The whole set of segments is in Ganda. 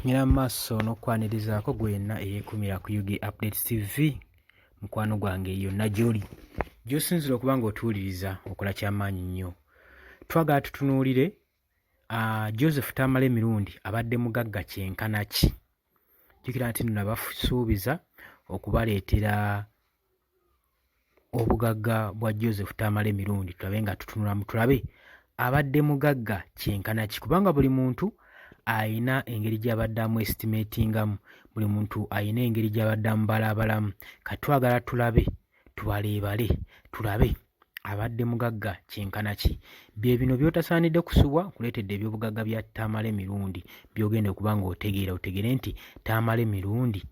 Nyina maaso n'okwanirizaako gwenna eyeekumira ku UG Updates TV mukwano gwange yonna gy'oli gy'osinzira okuba ng'otuwuliriza okola ky'amaanyi nnyo. Twagala tutunuulire Joseph Tamale Mirundi abadde mugagga kyenkana ki. Jjukira nti nno nabasuubiza okubaleetera obugagga bwa Joseph Tamale Mirundi tulabe nga tutunulamu tulabe abadde mugagga kyenkana ki, kubanga buli muntu ayina engeri gy'abadde amu-estimatingamu, buli muntu ayina engeri gy'abadde amubalaabalamu. Kati twagala tulabe tubaleebale tulabe abadde mugagga kyenkana ki. Bye bino by'otasaanidde kusubwa nkuleetedde eby'obugagga bya Tamale Mirundi by'ogenda okuba ng'otegeera otegere nti Tamale Mirundi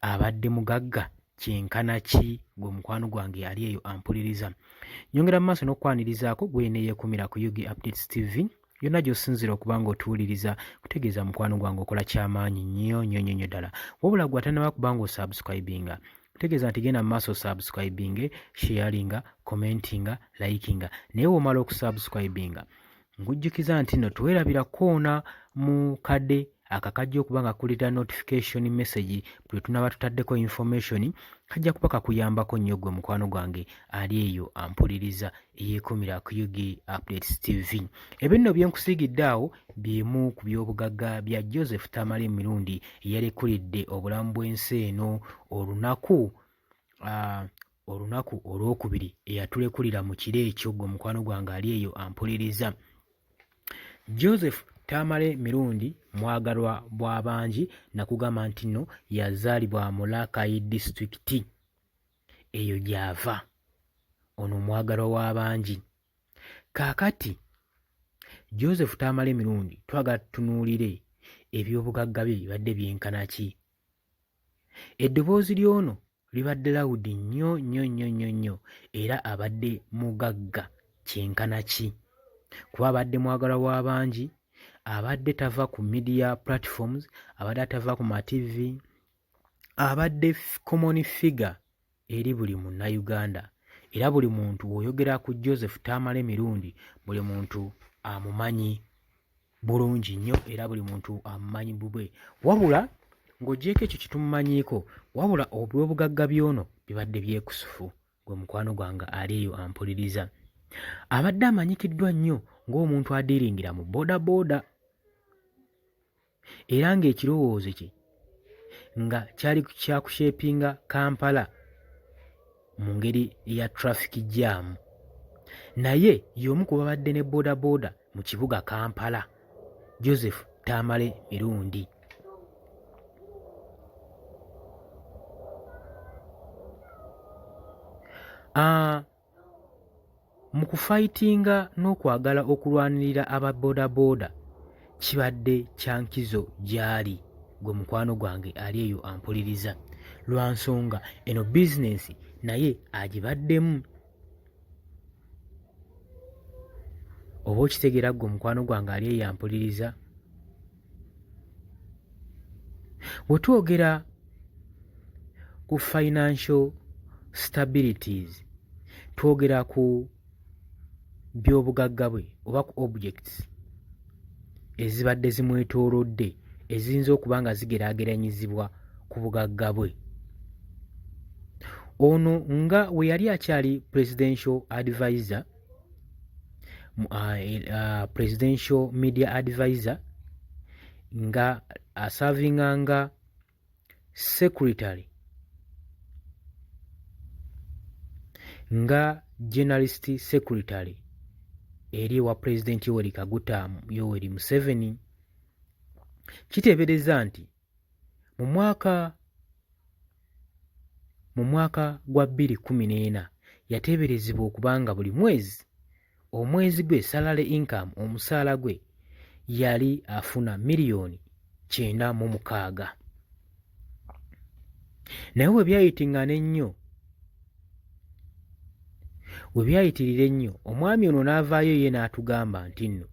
abadde mugagga kyenkana ki, gwe mukwano gwange ali eyo ampuliriza. Nyongera mu maaso n'okwanirizaako gwena eyeekumira ku UG Updates TV yonna gy'osinzira okuba ng'otuwuliriza kutegeeza mukwano gwange okola ky'amaanyi nnyo nnyo nnyo nnyo ddala. Wabula gwe atannaba kuba ng'osubscribinga kutegeeza nti genda mu maaso subscribing, sharinga, commentinga, likinga. Naye w'omala okusubscribinga nkujjukiza nti nno tuwerabira koona mu kadde akakajja okuba nga kuleeta notification message bwe tunaba tutaddeko information kajja kuba kakuyambako nnyo gwe mukwano gwange ali eyo ampuliriza eyeekumira ku UG Updates TV. Ebyo nno bye nkusiigidde awo byemu ku by'obugagga bya Joseph Tamale Mirundi eyalekulidde obulamu bw'ensi eno olunaku olwokubiri eyatulekulira mu kiro ekyo gwe mukwano gwange ali eyo ampuliriza. Joseph Tamale Mirundi mwagalwa bw'abangi nakugamba nti nno yazaalibwa mu Rakai disitulikiti eyo gy'ava, ono mwagalwa w'abangi. Kaakati Joseph Tamale Mirundi twagala tutunuulire eby'obugagga bye bibadde byenkana ki. Eddoboozi ly'ono libadde lawudi nnyo nnyo nnyo nnyo nnyo era abadde mugagga kyenkana ki, kuba abadde mwagalwa w'abangi, abadde tava ku media platforms, abadde atava ku ma TV, abadde common figure eri buli munnayuganda, era buli muntu w'oyogera ku Joseph Tamale Mirundi buli muntu amumanyi bulungi nnyo era buli muntu amumanyi bubwe. Wabula ng'oggyeko ekyo kitumumanyiiko, wabula obw'obugagga by'ono bibadde byekusufu gwe mukwano gwange ali eyo ampuliriza. Abadde amanyikiddwa nnyo ng'omuntu adiiringira mu boodabooda era ng'ekirowoozo kye nga kyali kyakushepinga Kampala mu ngeri eya traffic jam, naye y'omu ku babadde ne boodabooda mu kibuga Kampala, Joseph Tamale Mirundi. Mu kufayitinga n'okwagala okulwanirira aba boodabooda kibadde kyankizo gy'ali gwe mukwano gwange ali eyo ampuliriza, lwa nsonga eno bizinensi naye agibaddemu. Oba okitegeera gwe mukwano gwange ali eyo ampuliriza. Bwe twogera ku financial stabilities, twogera ku by'obugagga bwe oba ku objects ezibadde zimwetoolodde eziyinza okuba nga zigeraageranyizibwa ku bugagga bwe. Ono nga we yali akyali presidential advisor, presidential media advisor, nga asavinganga secretary, nga journalist secretary eri wa President Yoweri Kaguta Yoweri Museveni. Kiteebereza nti mu mwaka gwa 2014 yateeberezebwa okuba nga buli mwezi omwezi gwe salary income omusaala gwe yali afuna $960,000. Naye we byayitirira ennyo omwami ono n'avaayo ye n'atugamba nti nno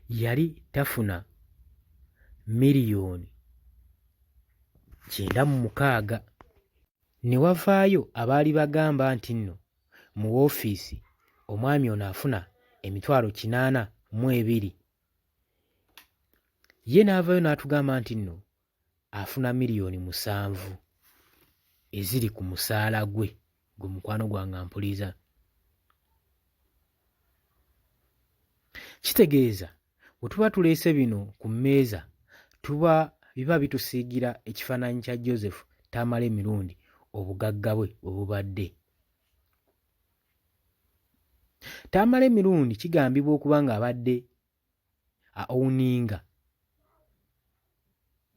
yali tafuna $960,000. Ne wavaayo abaali bagamba nti nno mu woofiisi omwami ono afuna $82,000. ye n'avaayo n'atugamba nti nno afuna miliyoni 7 eziri ku musaala gwe mukwano gwange ampuliza. Kitegeeza bwe tuba tuleese bino ku mmeeza biba bitusiigira ekifaananyi kya Joseph Tamale Mirundi obugagga bwe bwe bubadde. Tamale Mirundi kigambibwa okuba ng'abadde owninga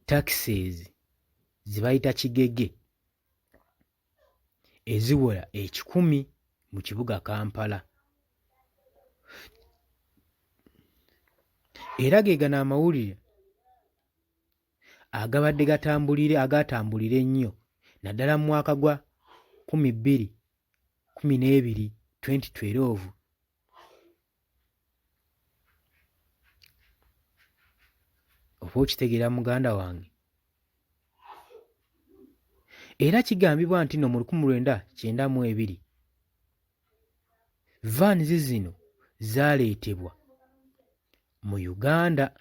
taxes ze bayita kigege eziwera 1,000 mu kibuga Kampala. Era ge gano amawulire agabadde agatambulira ennyo naddala mu mwaka gwa 2012 2012. Oba okitegeera muganda wange? Era kigambibwa nti no mu 1992 vaanzi zino zaaleetebwa mu Uganda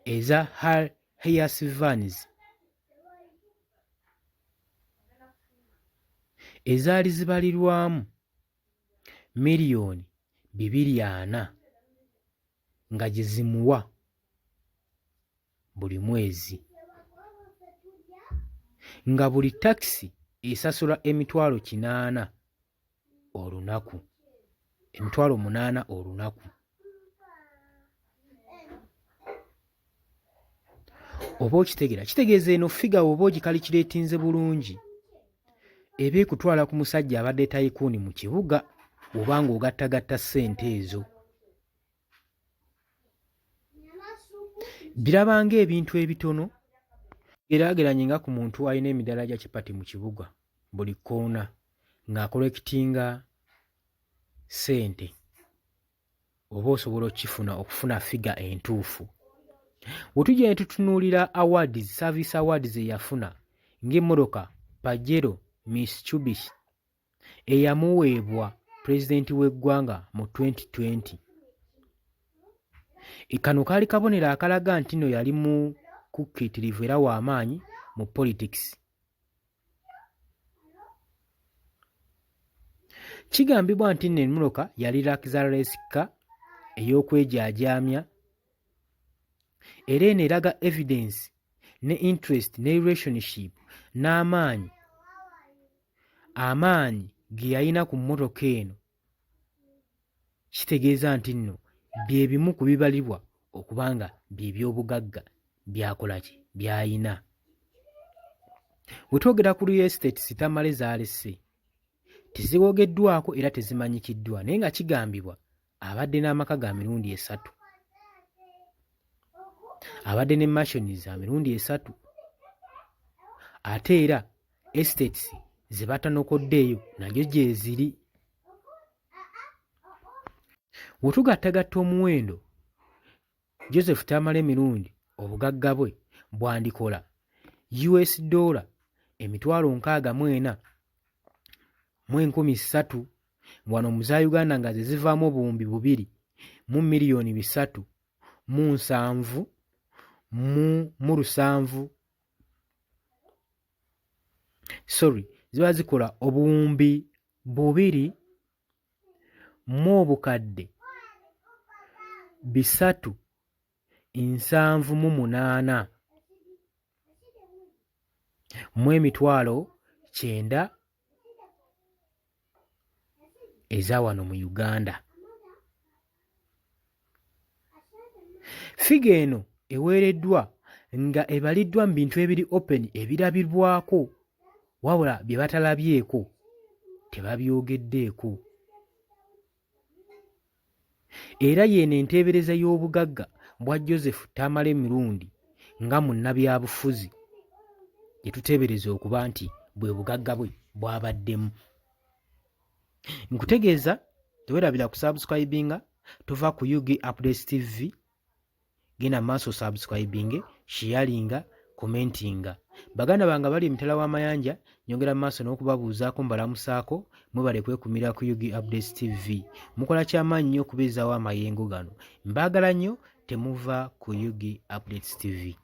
eza Hiace vaanzi ezaali zibalirwamu miliyoni 240 nga gye zimuwa buli mwezi, nga buli takisi esasula emitwalo 8 olunaku, emitwalo 8 olunaku. Oba okitegeera? Kitegeeza eno figa oba ogikalikireetinze bulungi eba ekutwala ku musajja abadde tayikuuni mu kibuga oba ng'ogattagatta ssente ezo. Biraba ng'ebintu ebitono geraageranye nga ku muntu alina emidaala gya kipati mu kibuga buli koona ng'akolekitinga ssente oba osobola okufuna figa entuufu. Bwe tujja ne tutunuulira awards, service awards eyafuna ng'emmotoka Pajero Mitsubishi eyamuweebwa pulezidenti w'eggwanga mu 2020. Kano kaali kabonero akalaga nti nno yali mukukkitirivu era w'amaanyi mu politics. Kigambibwa nti nno emmotoka yali Luxurious car ey'okwejaajaamya era eno eraga evidence ne interest ne relationship n'amaanyi ge yalina ku mmotoka eno. Kitegeeza nti nno bye bimu ku bibalibwa okuba nga bye by'obugagga byakola ki by'ayina. Bwe twogera ku real estates Tamale zaalese teziwogeddwako era tezimanyikiddwa, naye nga kigambibwa abadde n'amaka ga mirundi 3, abadde ne mansions za mirundi 3, ate era estates ze batanokoddeeyo najo gye ziri. Bwe tugattagatta omuwendo Joseph Tamale Mirundi obugagga bwe bwandikola $64 mu 3,000 wano mu za Uganda nga ze zivaamu obuwumbi 2 mu miliyoni 3 mu 7 mu 7 ziba zikola obuwumbi 2 mu obukadde 378 mu emitwalo 9 eza wano mu Uganda. Figa eno eweereddwa nga ebaliddwa mu bintu ebiri open ebirabirwako, wabula bye batalabyeko tebabyogeddeeko. Era yeeno enteebereza y'obugagga bwa Joseph Tamale Mirundi nga munnabyabufuzi gye tuteebereza okuba nti bwe bugagga bwe bwabaddemu. Nkutegeeza teweerabira kusubscribinga, tova ku UG Updates TV, genda maaso subscribinge, sharinga, commentinga. Baganda bange bali emitala w'amayanja nyongera maaso n'okubabuuzaako mbalamusaako, mwebale kwekumira ku UG Updates TV. Mukola ky'amaanyi nnyo okubeezaawo amayengo gano. Mbaagala nnyo, temuva ku Yugi Updates TV.